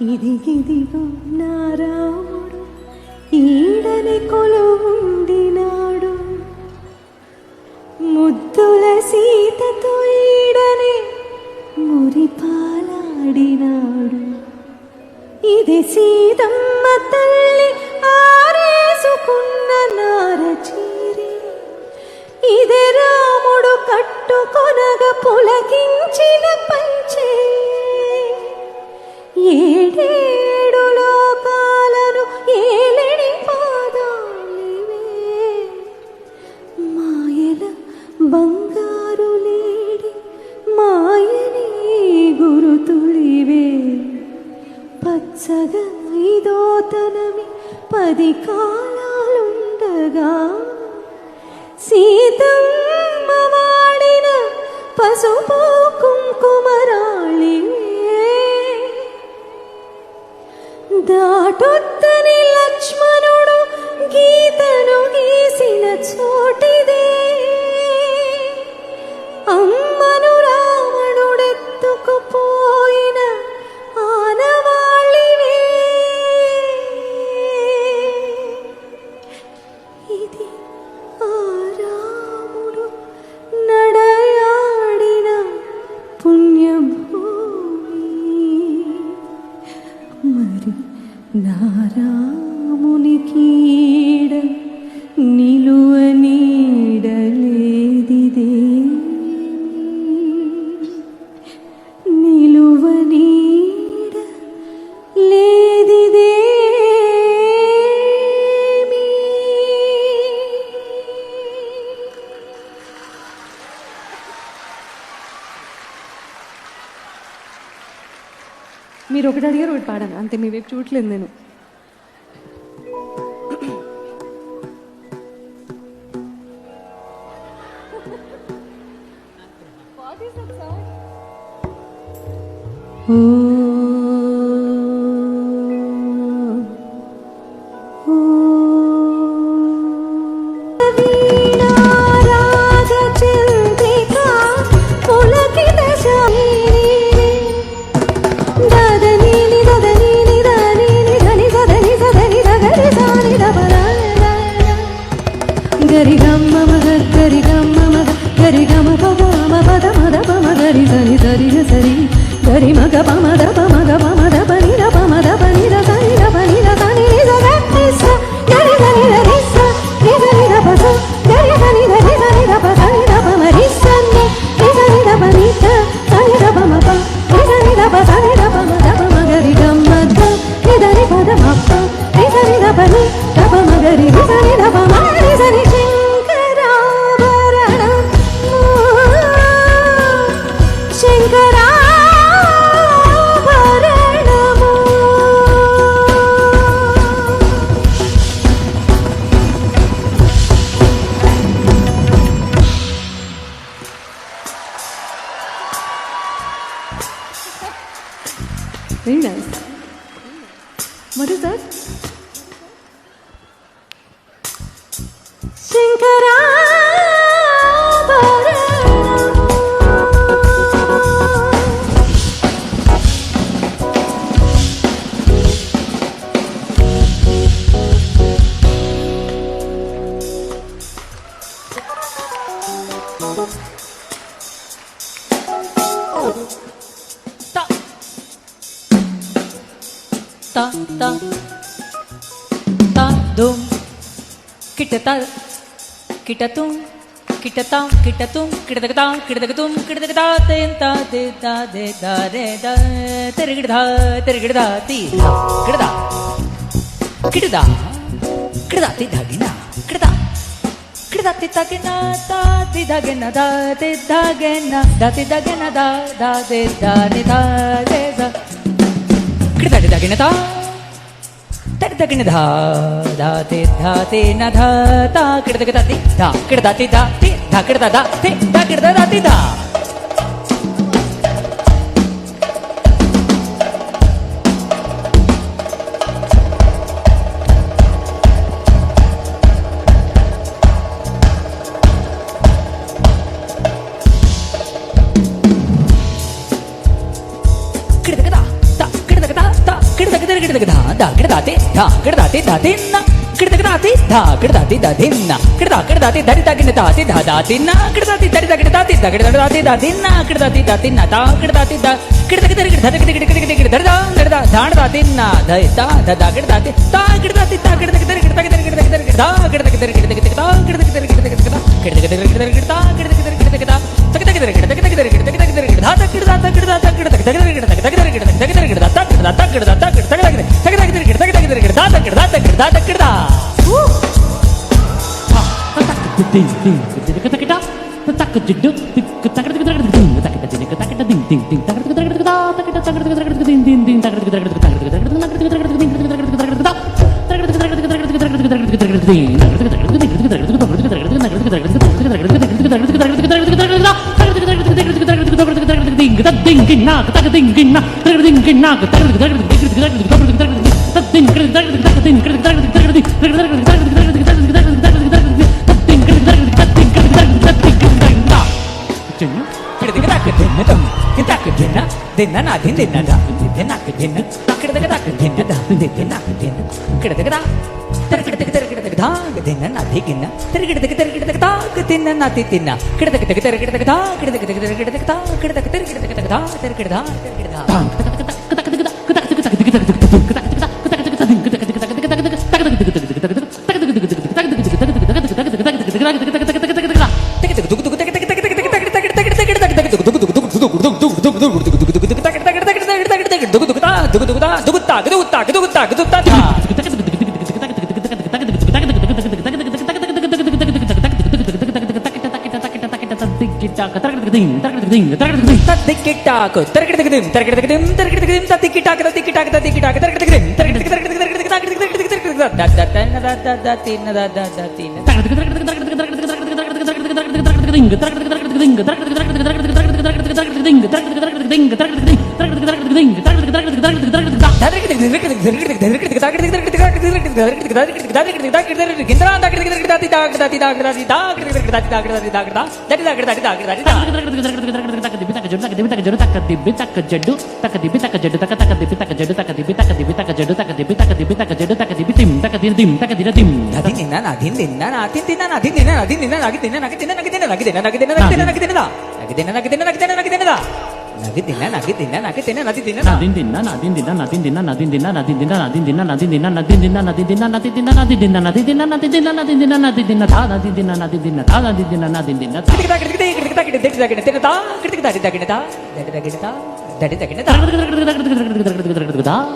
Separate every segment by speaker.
Speaker 1: ఇదిగిదిగో నా రాముడు ఈడని కొలువుండినాడు, ముద్దుల సీతతో ఈడనే మురిపాలాడినాడు. ఇది సీతమ్మ తల్లి ఆరేసుకున్న నారచీరి, ఇదే రాముడు కట్టుకొనగ పులకించిన పంచే. ఏడేడు లోకాలను ఏలెడి పాదాలివే, మాయల బంగారు లేడి మాయని గురుతులివే. పచ్చగా ఇదోతనమి 10 కాలాలుండగా, సీతమ్మ వాడిన పసుపు కుంకుమరాళివే. దాటొత్తని లక్ష్మణుడు గీతను గీసిన చోటిదే, అమ్మను రావణుడెత్తుకుపోయిన ఆనవాళివే. ఇది ఆ రాముడు నడయాడిన పుణ్యభూమి, మరి నా రామునికీడ నిలువ నీడలేదిదే, నిలువ నీడ లేదిదే. మీరు ఒకటి అడిగారు ఒకటి పాడాను అంతే, మీ వైపు చూడలేదు నేను. Very nice. What is that? Shankara
Speaker 2: ta ta ta dum kitata kitatum kitatam kitatum kitadatam kitadatum kitadata tenta de da de da de da terigida terigida ti kitada kitada kitada ti dagina kitada kitada ti dagina ta ti dagina da ti dagina da ti dagina da da de da ni da de da किड़ता टिता किन्नता तड़ता किन्नता दाते दाते न धाता किड़ता किड़ता ति धा किड़ता ति धा ति धा किड़ता धा ति धा किड़ता धा ति धा किड़ता किड़ता కిడదగదా కిడదాతే కిడదాతే దాతిన్న కిడదగదాతే కిడదాతే దాతిన్న కిడదాతే దడి తగిన తాతి దాతిన్న కిడదాతే దడి తగిన తాతి దగడదాతే దాతిన్న కిడదాతే దాతిన్న తా కిడదాతే దా కిడదగదరి కిడదగదరి దడదా దడదా దాడదా తిన్న దైతా దదా కిడదాతే తా కిడదాతే తా కిడదగదరి కిడదగదరి కిడదగదరి కిడదా కిడదగదరి కిడదగదరి తా కిడదగదరి కిడదగదరి కిడదగదరి కిడదగదరి కిడదా కిడదగదరి కిడదగదా తగదగదరి కిడదగదరి కిడదగదరి కిడదా కిడదా కిడదా కిడదగదరి కిడదగదరి కిడదగదరి కిడదా తగదదా కిడదా తగదగదరి తగదగదరి కిడదగదరి కిడదా కిడదా కిడదా కిడదా
Speaker 3: ding ding kita kita tak jeduk tak ding tak ding tak ding tak ding ding ding tak ding tak ding ding ding tak
Speaker 2: dinna dinna da dinna dinna కిడదగదా dinna da dinna dinna కిడదగదా తరకిడదగదా dinna దిగిన్న తరకిడదగదా dinna తిన్న కిడదగదా కిడదగదా కిడదగదా కిడదగదా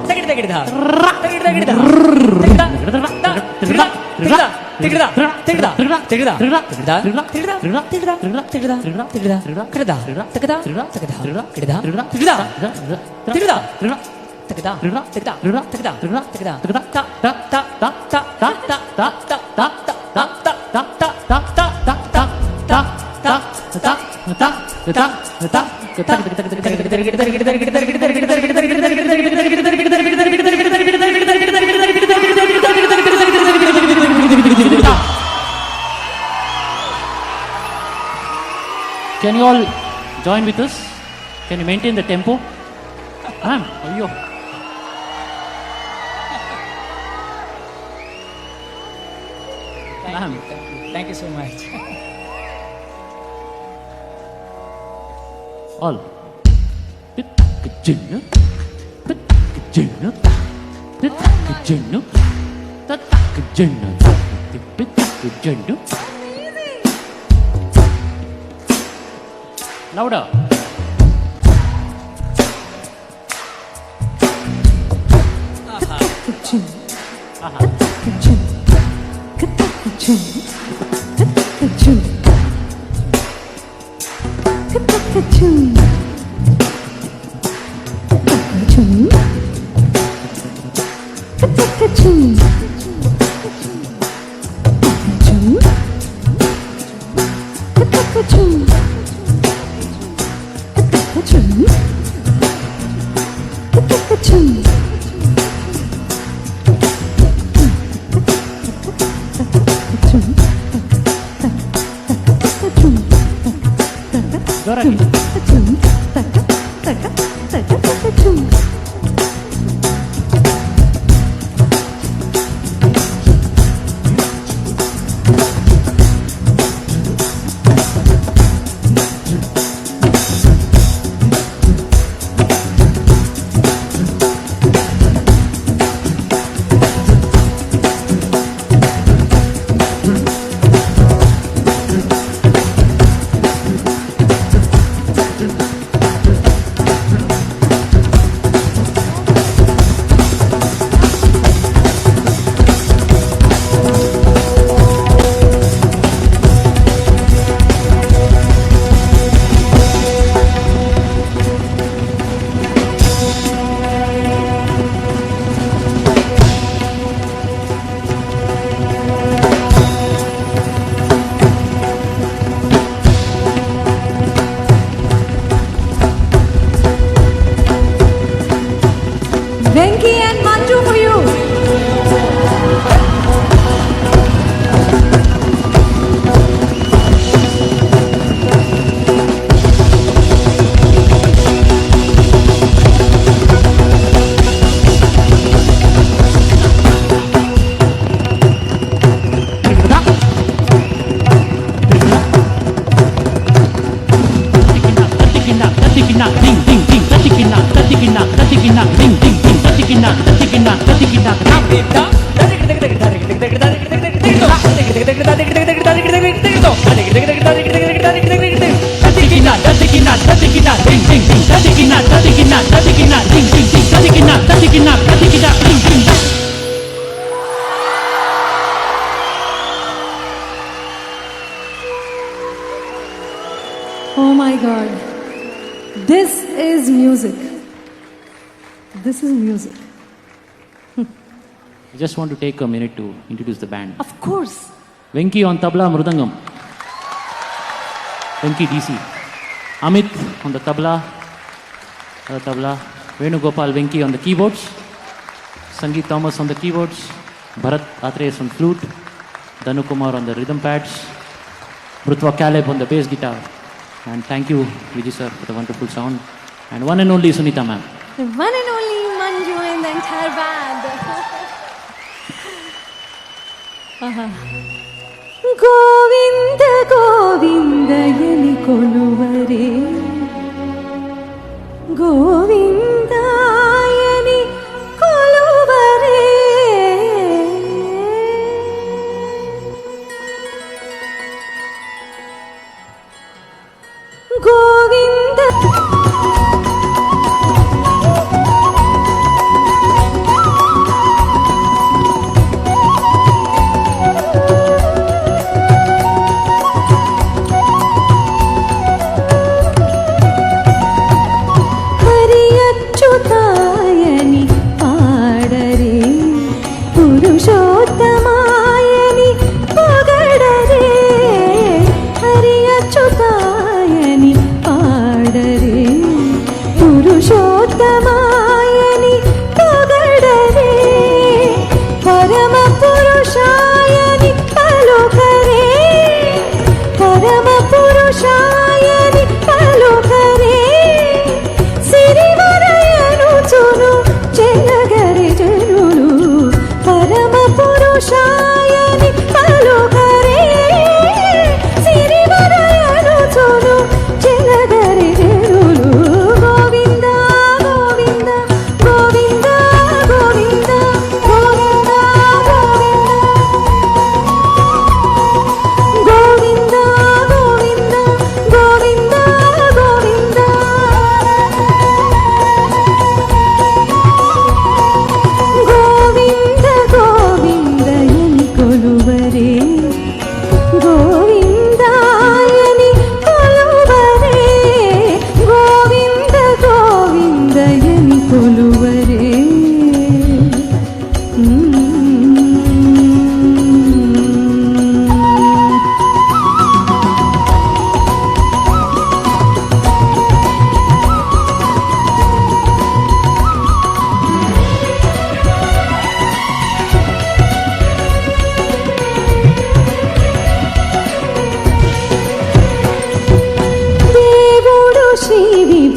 Speaker 2: తరకిడదా
Speaker 3: Can you all join with us? Can you maintain the tempo? Ma'am, ayyo. Ma'am,
Speaker 2: thank you so much.
Speaker 3: all. Kejenu, kejenu, kejenu, kejenu, kejenu. Louder.
Speaker 1: chum. Chum. Chum. Chum. Chum. Chum.
Speaker 3: జోరాకి
Speaker 1: Venki and Manju for you. Oh my God. This is music. This is music.
Speaker 3: I just want to take a minute to introduce the band.
Speaker 1: Of course.
Speaker 3: Venki on tabla, mrudangam. Venki DC. Amit on the tabla. Venu Gopal Venki on the keyboards. Sangeet Thomas on the keyboards. Bharat Atreya on flute. Danu Kumar on the rhythm pads. Brutwa Caleb on the bass guitar. And thank you, Vijay sir, for the wonderful sound. And one and only Sunita ma'am.
Speaker 1: The one and only Manju and the entire band. Govinda Govinda yani koluvare Govinda yani koluvare Govinda Hariya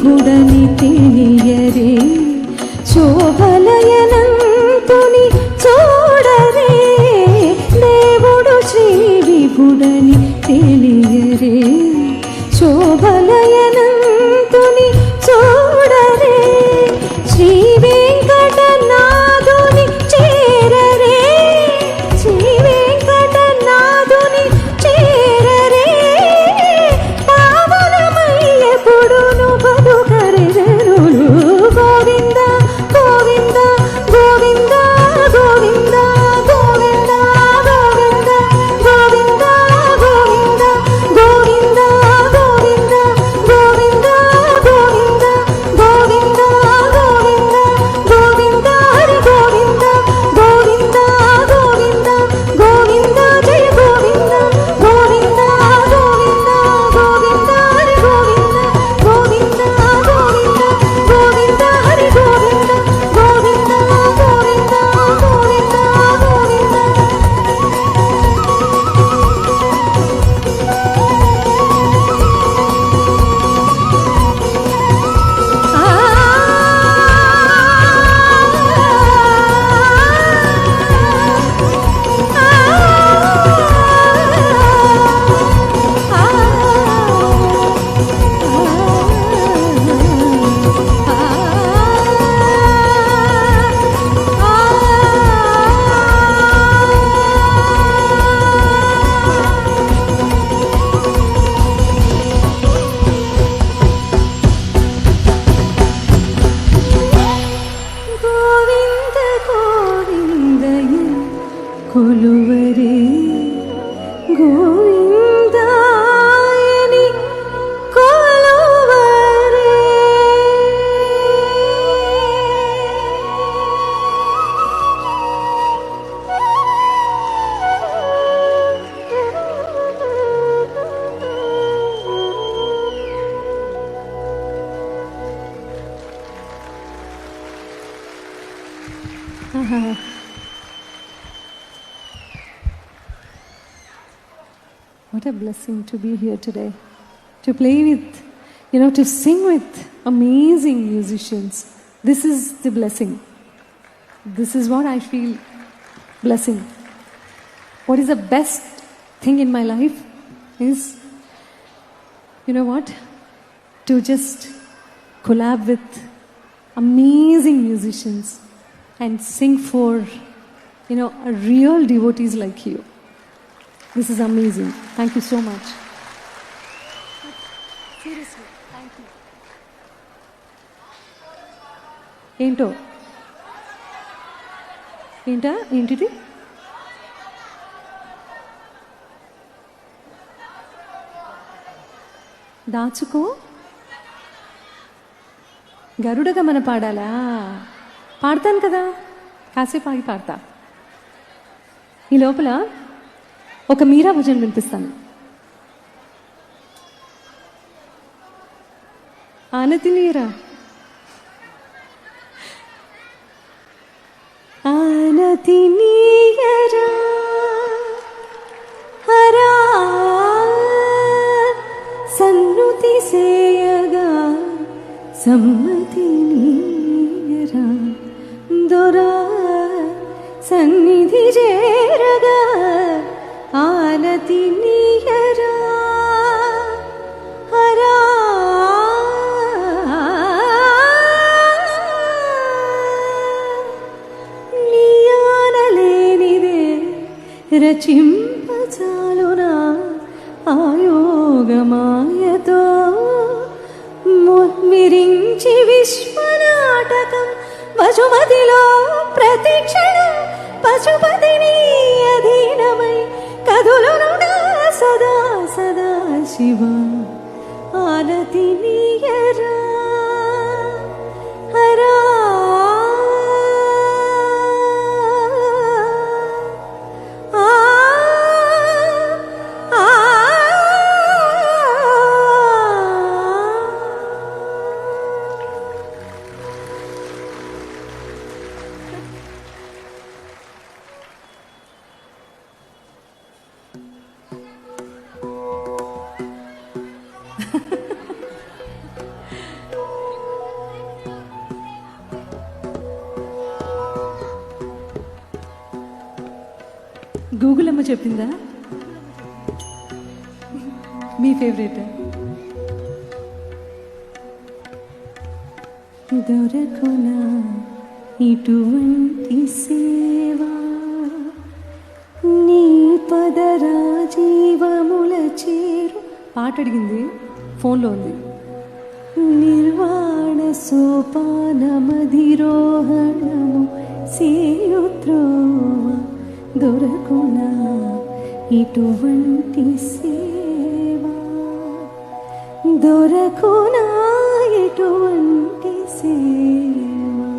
Speaker 1: విభుడని తెలియరే శోభలయనంతుని చూడరే దేవుడు శ్రీ విభుడని తెలియరే శోభలయనంతుని చూడరే శ్రీ వెంకటనాథుని చేరరే శ్రీ వెంకటనాథుని చేరరే పావనమయ్యపుడును బతుకరెదరులు గోవింద గోవింద గోవింద గోవింద గోవింద గోవింద గోవింద గోవింద గోవింద గోవింద గోవింద గోవింద గోవింద గోవింద గోవింద హరి గోవింద గోవింద గోవింద గోవింద జయ Govinda Govinda Govinda Govinda Hari Govinda Govinda Govinda Govinda Hari Govinda Govinda Govinda Govinda Govinda Govinda గోవిందయ కొలువరే గోవిందాయని కొలువరే What a blessing to be here today, to play with, to sing with amazing musicians. This is the blessing. This is what I feel blessing. What is the best thing in my life is, to just collab with amazing musicians and sing for, real devotees like you. This is amazing. Thank you so much. Seriously, thank you. ఏంటిది దాచుకో గరుడ గమన పాడాలా పాడతాను కదా కాసేపు ఆగి పాడతా ఈ లోపల ఒక మీరా భజన వినిపిస్తాను ఆనతి నీరా ఆనతి నీయరా హరా సన్నుతి సేయగా సమ్మతి నీయరా దొరా సన్నిధి చేరగా ఆనతి నీయరా హరా నీయానలేనిదే రచింపచాలునా ఆయోగమాయతో మిరించి విశ్వనాటకం పశుపతిలో ప్రతిక్షణం పశుపతిని అధీనమై కదులునుడా సదా సదా శివ ఆనతి నీయరా హరా గూగుల్ అమ్మ చెప్పిందా? మీ ఫేవరెట్? దొరకునా ఇటువంటి సేవా నీ పదరా జీవముల చేరు. పాట అడిగింది, ఫోన్లో ఉంది. నిర్వాణ సోపానమధిరోహణము సేయుత్రోవ దొరకునా ఇటువంటి సేవా, దొరకునా ఇటువంటి సేవా.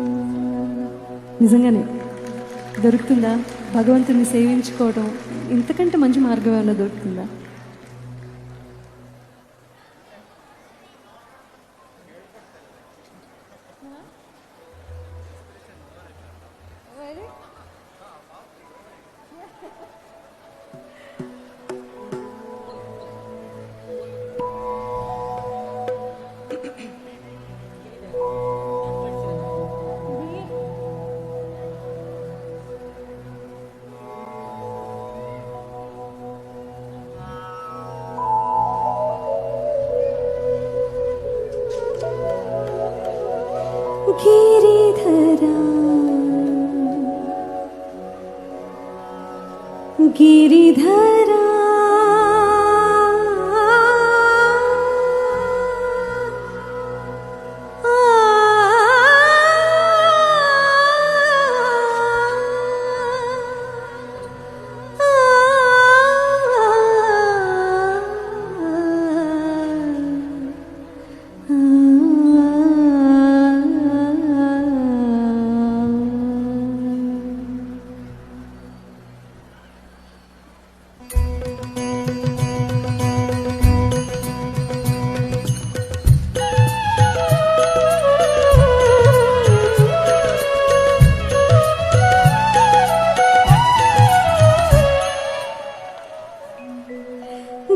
Speaker 1: నిజంగానే దొరుకుతుందా? భగవంతుని సేవించుకోవడం ఇంతకంటే మంచి మార్గం ఏమైనా దొరుకుతుందా? గిరిధరా గిరిధరా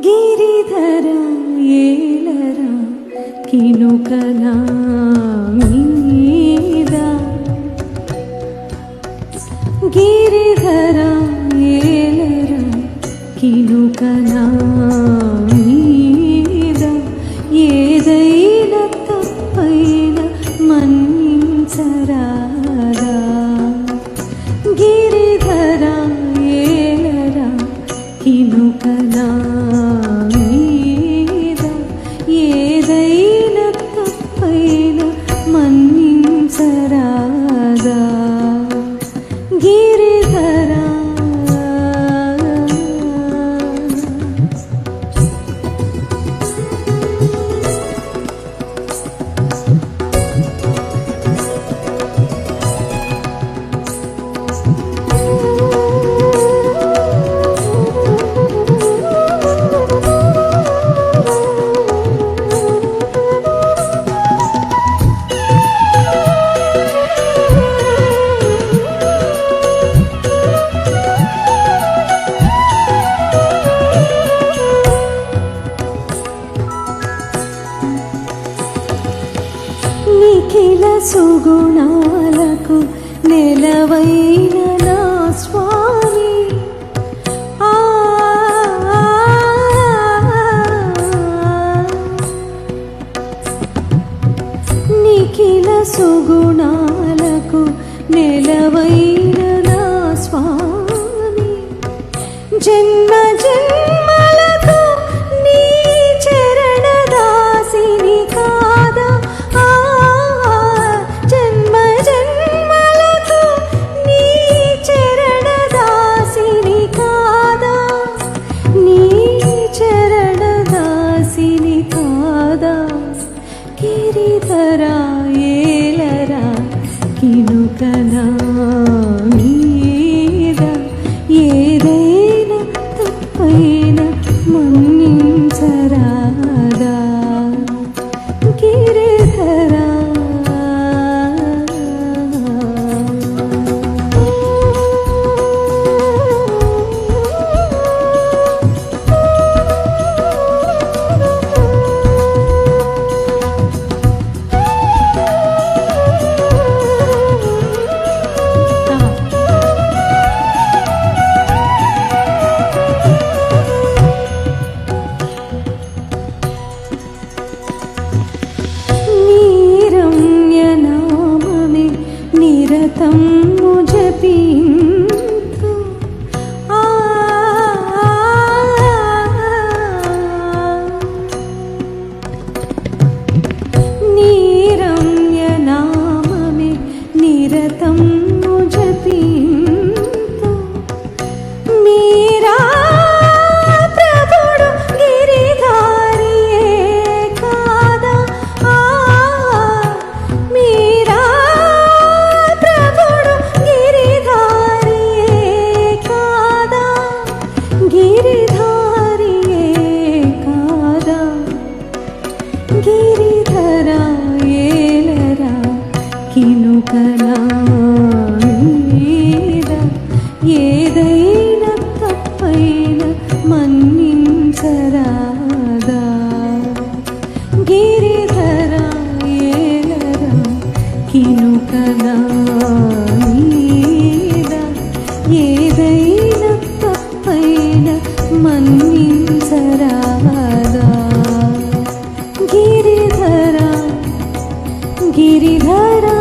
Speaker 1: గిరిధరా ఏలరా కినుకనా మీద, గిరిధరా ఏలరా కినుకనా మీద, ఏదైనా తప్పైన మన్నించరాదా. గిరిధరా ఏలరా కినుకనా మీద, ఏదైనా తప్పైన మన్నించరాదా. గిరిధరా నిఖిల సుగుణాలకు నెలవైన నా స్వామి, నిఖిల సుగుణాలకు నెలవైన నా స్వామి, జన్మ జన్మలకు నీ చరణ దాసిని కాదా. జన్మ జన్మలకు నీ చరణ దాసిని కాదా, నీ చరణ దాసిని కాదా. గిరిధరా ఏలరా కినుకనా మీద, ఏదైనా తప్పైన మన్నించరాదా. గిరిధరా నిరతము జపింతు ఆ నీ రమ్య నామమే నిరతము జపింతు మీరా ప్రభుడు గిరిధారియే కాదా మీరా ప్రభుడు గిరిధారియే కాదా గిరిధారియే కాదా గిరిధరా ఏలరా కినుకనా మీద ఏదైనా తప్పైన మన్నించరాదా గిరిధరా ఏలరా కినుకనా మీద ఏదైనా తప్పైన మన్నించరాదా గిరిధరా గిరిధరా